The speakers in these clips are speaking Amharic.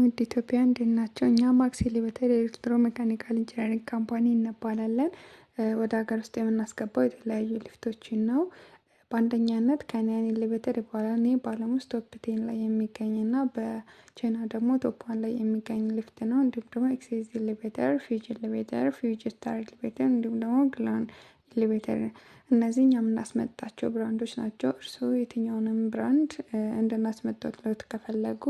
ውድ ኢትዮጵያውያን እንዴት ናቸው? እኛ ማክስ ኤሌቬተር ኤሌክትሮ ሜካኒካል ኢንጂነሪንግ ካምፓኒ እንባላለን። ወደ ሀገር ውስጥ የምናስገባው የተለያዩ ሊፍቶችን ነው። በአንደኛነት ካናን ኤሌቬተር ይባላል። ይህ በዓለም ውስጥ ቶፕ 10 ላይ የሚገኝ እና በቻይና ደግሞ ቶፕ 1 ላይ የሚገኝ ሊፍት ነው። እንዲሁም ደግሞ ኤክሴስ ኤሌቬተር፣ ፊውጅ ኤሌቬተር፣ ፊውጅ ስታር ኤሌቬተር እንዲሁም ደግሞ ግላን ኤሌቬተር፣ እነዚህ እኛ የምናስመጣቸው ብራንዶች ናቸው። እርስዎ የትኛውንም ብራንድ እንድናስመጣለት ከፈለጉ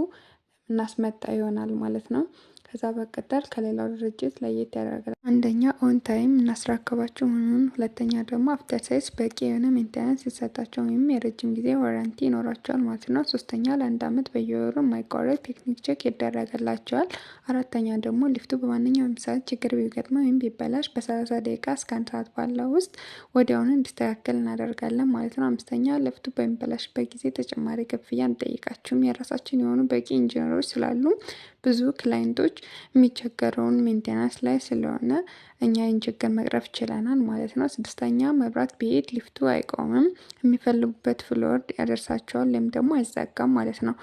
እናስመጣ ይሆናል ማለት ነው። ከዛ በቀጠል ከሌላው ድርጅት ለየት ያደርጋል። አንደኛ ኦን ታይም እናስረክባቸው መሆኑን፣ ሁለተኛ ደግሞ አፍተር ሴልስ በቂ የሆነ ሜንቴናንስ ሲሰጣቸው ወይም የረጅም ጊዜ ዋራንቲ ይኖራቸዋል ማለት ነው። ሶስተኛ ለአንድ አመት በየወሩ የማይቋረጥ ቴክኒክ ቼክ ይደረግላቸዋል። አራተኛ ደግሞ ሊፍቱ በማንኛውም ሰዓት ችግር ቢገጥመው ወይም ቢበላሽ በ30 ደቂቃ እስከ 1 ሰዓት ባለው ውስጥ ወዲያውኑ እንዲስተካከል እናደርጋለን ማለት ነው። አምስተኛ ሊፍቱ በሚበላሽበት ጊዜ ተጨማሪ ክፍያ አንጠይቃችሁም። የራሳችን የሆኑ በቂ ኢንጂነሮች ስላሉ ብዙ ክላይንቶች የሚቸገረውን ሜንቴናንስ ላይ ስለሆነ እኛ ይህን ችግር መቅረፍ ችለናል ማለት ነው። ስድስተኛ መብራት ቢሄድ ሊፍቱ አይቆምም፣ የሚፈልጉበት ፍሎር ያደርሳቸዋል ወይም ደግሞ አይዘጋም ማለት ነው።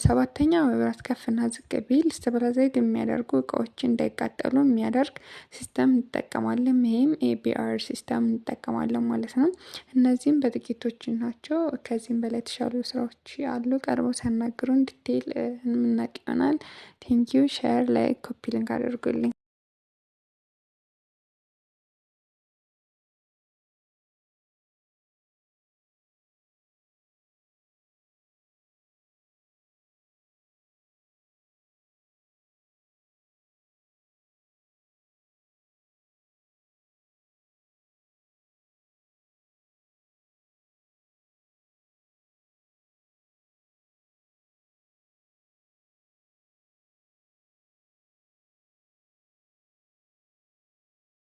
ሰባተኛ መብራት ከፍና ዝቅ ቢል ስቴብላይዝ የሚያደርጉ እቃዎች እንዳይቃጠሉ የሚያደርግ ሲስተም እንጠቀማለን። ይህም ኤቢአር ሲስተም እንጠቀማለን ማለት ነው። እነዚህም በጥቂቶች ናቸው። ከዚህም በላይ የተሻሉ ስራዎች አሉ። ቀርበው ሲያናግሩን ዲቴይል የምናውቅ ይሆናል። ቴንኪዩ። ሼር፣ ላይክ፣ ኮፒ ሊንክ አድርጉልኝ።